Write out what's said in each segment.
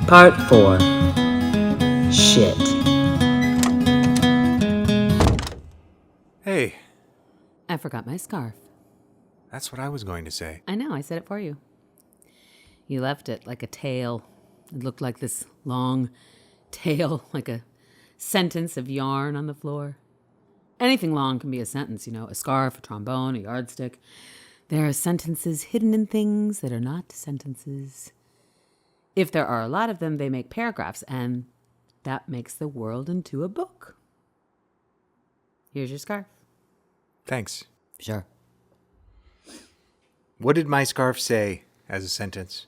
Part 4. Shit. Hey, I forgot my scarf. that's what I was going to say. I know, I said it for you. You left it like a tail. It looked like this long tail, like a sentence of yarn on the floor. Anything long can be a sentence, a scarf, a trombone, a yardstick. There are sentences hidden in things that are not sentences. If there are a lot of them, they make paragraphs, and that makes the world into a book. Here's your scarf. Thanks. Sure. What did my scarf say as a sentence?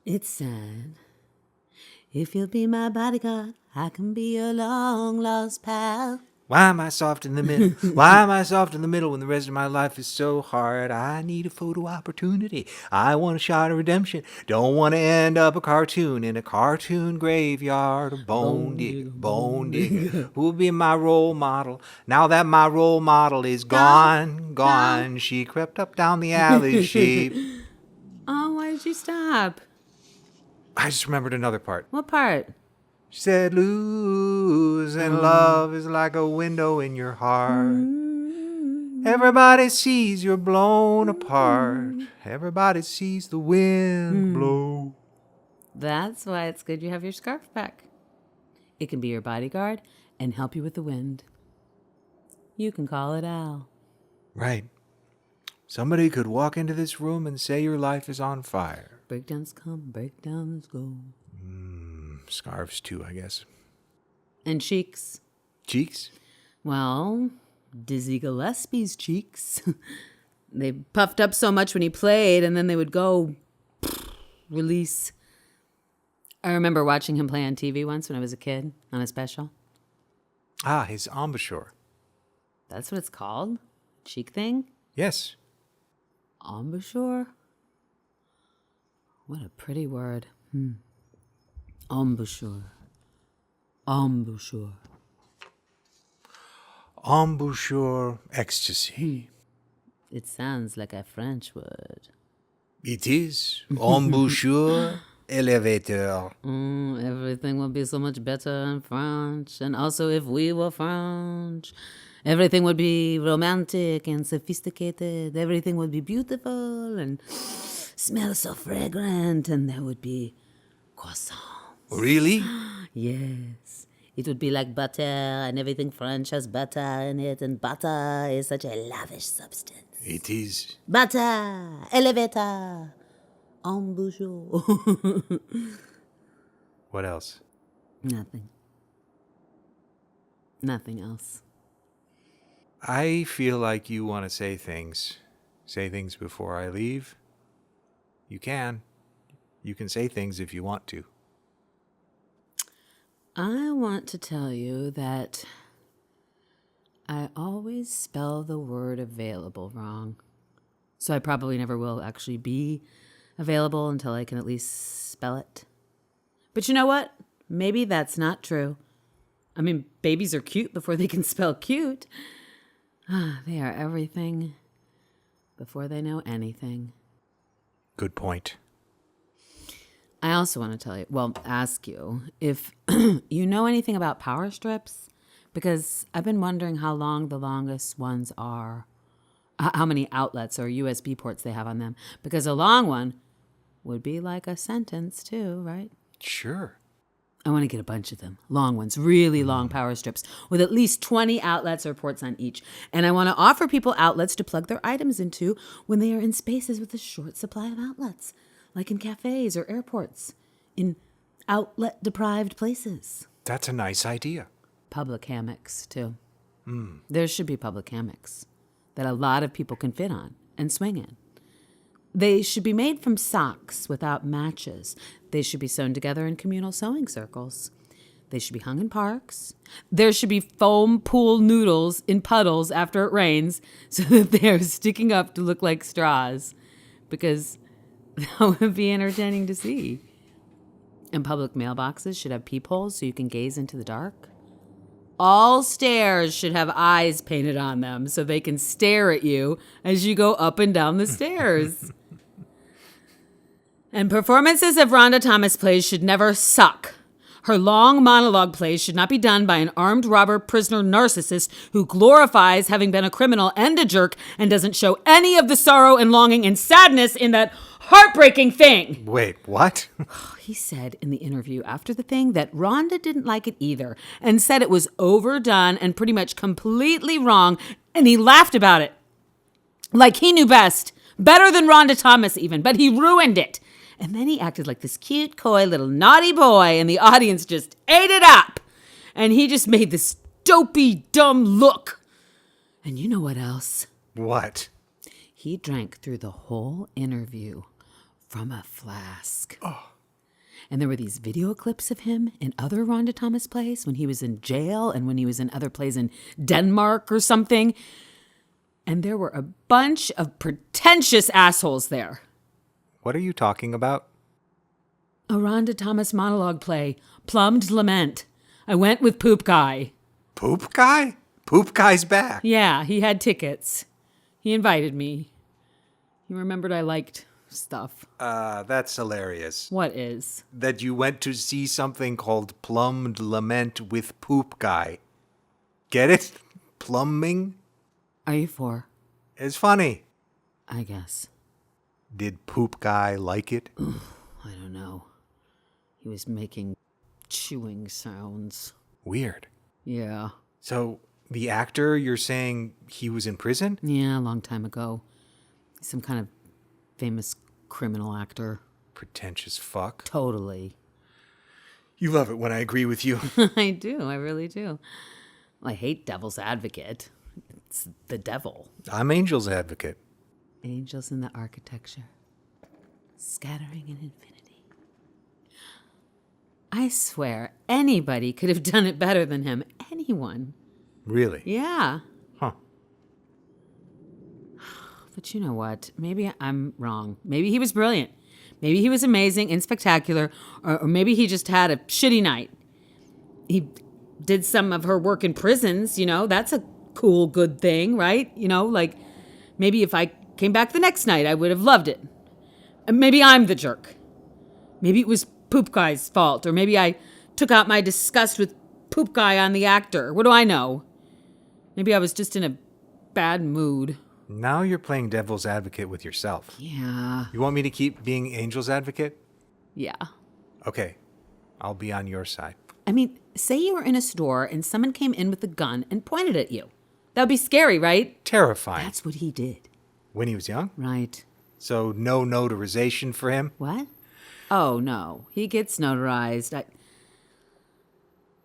It said, if you'll be my bodyguard, I can be your long-lost pal. Why am I soft in the middle? Why am I soft in the middle when the rest of my life is so hard? I need a photo opportunity. I want a shot of redemption. Don't want to end up a cartoon in a cartoon graveyard. A bone digger. Who will be my role model? Now that my role model is gone. She crept up down the alley sheep. Oh, why did you stop? I just remembered another part. What part? She said, losing love is like a window in your heart. Everybody sees you're blown apart. Everybody sees the wind blow. That's why it's good you have your scarf back. It can be your bodyguard and help you with the wind. You can call it Al. Right. Somebody could walk into this room and say your life is on fire. Breakdowns come, breakdowns go. Scarves too, I guess. And cheeks. Cheeks? Well, Dizzy Gillespie's cheeks. They puffed up so much when he played, and then they would go release. I remember watching him play on TV once when I was a kid on a special. Ah, his embouchure. That's what it's called? Cheek thing? Yes. Embouchure? What a pretty word. Embouchure. Embouchure. Embouchure ecstasy. It sounds like a French word. It is. Embouchure elevator. Everything would be so much better in French. And also, if we were French, everything would be romantic and sophisticated. Everything would be beautiful and smell so fragrant. And there would be croissants. Really? Yes. It would be like butter, and everything French has butter in it, and butter is such a lavish substance. It is. Butter, elevator, embouchure. What else? Nothing. Nothing else. I feel like you want to say things. Say things before I leave. You can. You can say things if you want to. I want to tell you that I always spell the word available wrong. So I probably never will actually be available until I can at least spell it. But you know what? Maybe that's not true. I mean, babies are cute before they can spell cute. They are everything before they know anything. Good point. I also want to ask you if you know anything about power strips, because I've been wondering how long the longest ones are, how many outlets or USB ports they have on them, because a long one would be like a sentence too, right? Sure. I want to get a bunch of them, long ones, really long power strips with at least 20 outlets or ports on each. And I want to offer people outlets to plug their items into when they are in spaces with a short supply of outlets, like in cafes or airports, in outlet-deprived places. That's a nice idea. Public hammocks, too. There should be public hammocks that a lot of people can fit on and swing in. They should be made from socks without matches. They should be sewn together in communal sewing circles. They should be hung in parks. There should be foam pool noodles in puddles after it rains so that they are sticking up to look like straws, because that would be entertaining to see. And public mailboxes should have peepholes so you can gaze into the dark. All stairs should have eyes painted on them so they can stare at you as you go up and down the stairs. And performances of Rhonda Thomas plays should never suck. Her long monologue plays should not be done by an armed robber prisoner narcissist who glorifies having been a criminal and a jerk and doesn't show any of the sorrow and longing and sadness in that heartbreaking thing. Wait, what? He said in the interview after the thing that Rhonda didn't like it either and said it was overdone and pretty much completely wrong, and he laughed about it. Like he knew best. Better than Rhonda Thomas even, but he ruined it. And then he acted like this cute, coy little naughty boy, and the audience just ate it up. And he just made this dopey, dumb look. And you know what else? What? He drank through the whole interview from a flask. Oh. And there were these video clips of him in other Rhonda Thomas plays when he was in jail and when he was in other plays in Denmark or something. And there were a bunch of pretentious assholes there. What are you talking about? A Rhonda Thomas monologue play, Plumbed Lament. I went with Poop Guy. Poop Guy? Poop Guy's back. Yeah, he had tickets. He invited me. He remembered I liked stuff. That's hilarious. What is? That you went to see something called Plumbed Lament with Poop Guy. Get it? Plumbing? Are you for? It's funny. I guess. Did Poop Guy like it? I don't know. He was making chewing sounds. Weird. Yeah. So, the actor, you're saying he was in prison? Yeah, a long time ago. Some kind of famous criminal actor. Pretentious fuck. Totally. You love it when I agree with you. I do. I really do. I hate Devil's Advocate. It's the devil. I'm Angel's Advocate. Angels in the architecture, scattering in infinity. I swear anybody could have done it better than him. Anyone. Really? Yeah. Huh. But you know what? Maybe I'm wrong. Maybe he was brilliant. Maybe he was amazing and spectacular, or maybe he just had a shitty night. He did some of her work in prisons, you know, that's a cool, good thing, right? You know, like maybe if I came back the next night, I would have loved it. Maybe I'm the jerk. Maybe it was Poop Guy's fault, or maybe I took out my disgust with Poop Guy on the actor. What do I know? Maybe I was just in a bad mood. Now you're playing devil's advocate with yourself. Yeah. You want me to keep being Angel's Advocate? Yeah. Okay. I'll be on your side. I mean, say you were in a store and someone came in with a gun and pointed at you. That would be scary, right? Terrifying. That's what he did. When he was young? Right. So no notarization for him? What? Oh, no. He gets notarized.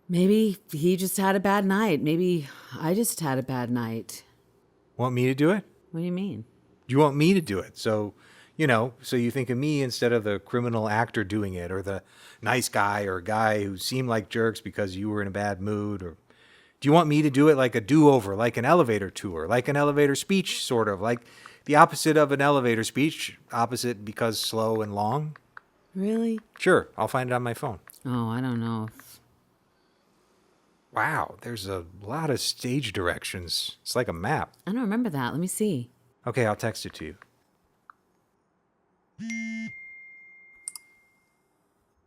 Maybe he just had a bad night. Maybe I just had a bad night. Want me to do it? What do you mean? You want me to do it. So, so you think of me instead of the criminal actor doing it, or the nice guy or guy who seemed like jerks because you were in a bad mood, or do you want me to do it like a do-over, like an elevator tour, like an elevator speech, sort of, like the opposite of an elevator speech, opposite because slow and long? Really? Sure, I'll find it on my phone. Oh, I don't know. Wow, there's a lot of stage directions. It's like a map. I don't remember that. Let me see. Okay, I'll text it to you.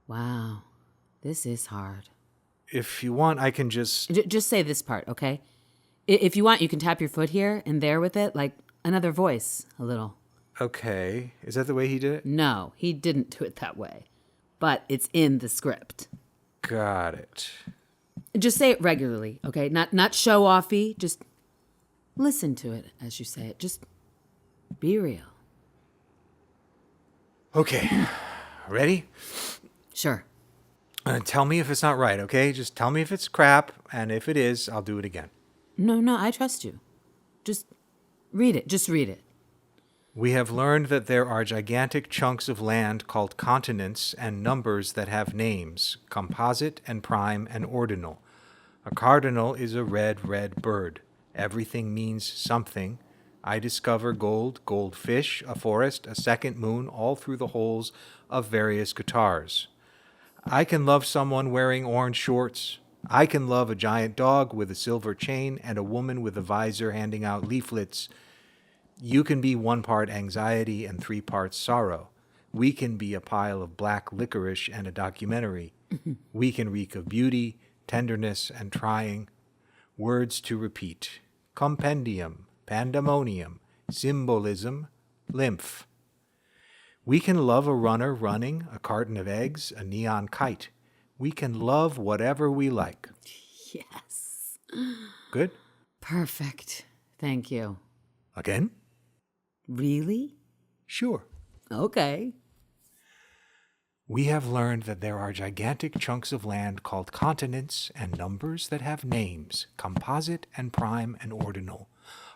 Wow. This is hard. If you want, I can just... Just say this part, okay? If you want, you can tap your foot here and there with it, like another voice, a little. Okay. Is that the way he did it? No, he didn't do it that way. But it's in the script. Got it. Just say it regularly, okay? Not show-offy. Just listen to it as you say it. Just be real. Okay. Ready? Sure. Tell me if it's not right, okay? Just tell me if it's crap, and if it is, I'll do it again. No, I trust you. Just read it. Just read it. We have learned that there are gigantic chunks of land called continents and numbers that have names, composite and prime and ordinal. A cardinal is a red bird. Everything means something. I discover gold, goldfish, a forest, a second moon, all through the holes of various guitars. I can love someone wearing orange shorts. I can love a giant dog with a silver chain and a woman with a visor handing out leaflets. You can be 1 part anxiety and 3 parts sorrow. We can be a pile of black licorice and a documentary. We can reek of beauty, tenderness, and trying. Words to repeat. Compendium, pandemonium, symbolism, lymph. We can love a runner running, a carton of eggs, a neon kite. We can love whatever we like. Yes. Good? Perfect. Thank you. Again? Really? Sure. Okay. We have learned that there are gigantic chunks of land called continents and numbers that have names, composite and prime and ordinal.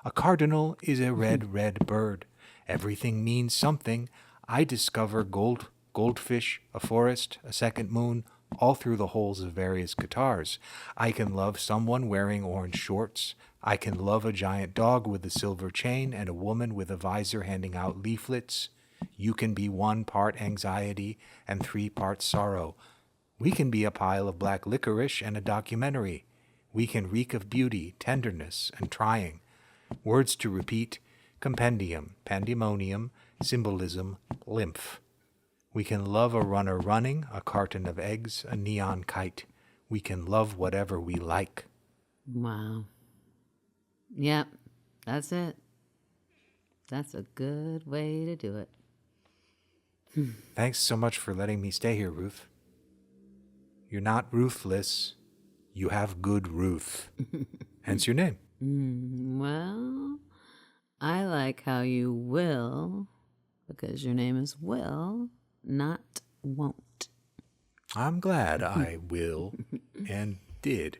A cardinal is a red bird. Everything means something. I discover goldfish, a forest, a second moon, all through the holes of various guitars. I can love someone wearing orange shorts. I can love a giant dog with a silver chain and a woman with a visor handing out leaflets. You can be 1 part anxiety and 3 parts sorrow. We can be a pile of black licorice and a documentary. We can reek of beauty, tenderness, and trying. Words to repeat, compendium, pandemonium, symbolism, lymph. We can love a runner running, a carton of eggs, a neon kite. We can love whatever we like. Wow. Yep, that's it. That's a good way to do it. Thanks so much for letting me stay here, Ruth. You're not ruthless. You have good Ruth. Hence your name. Well, I like how you will, because your name is Will, not won't. I'm glad I will and did.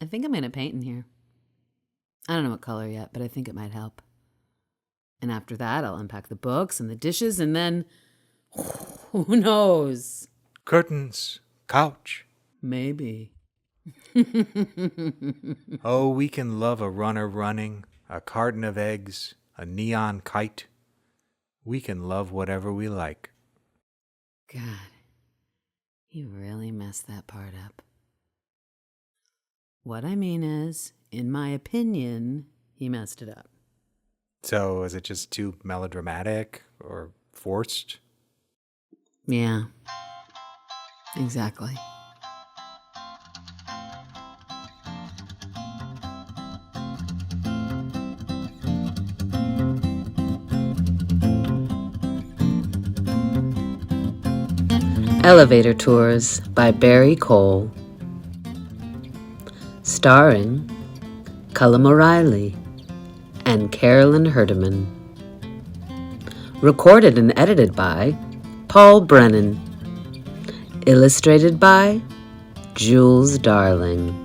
I think I'm going to paint in here. I don't know what color yet, but I think it might help. And after that, I'll unpack the books and the dishes, and then, who knows? Curtains, couch. Maybe. Oh, we can love a runner running, a carton of eggs, a neon kite. We can love whatever we like. God, he really messed that part up. What I mean is, in my opinion, he messed it up. So is it just too melodramatic or forced? Yeah, exactly. Elevator Tours by Barry Cole. Starring Cullum O'Reilly and Carolyn Herdeman. Recorded and edited by Paul Brennan. Illustrated by Jules Darling.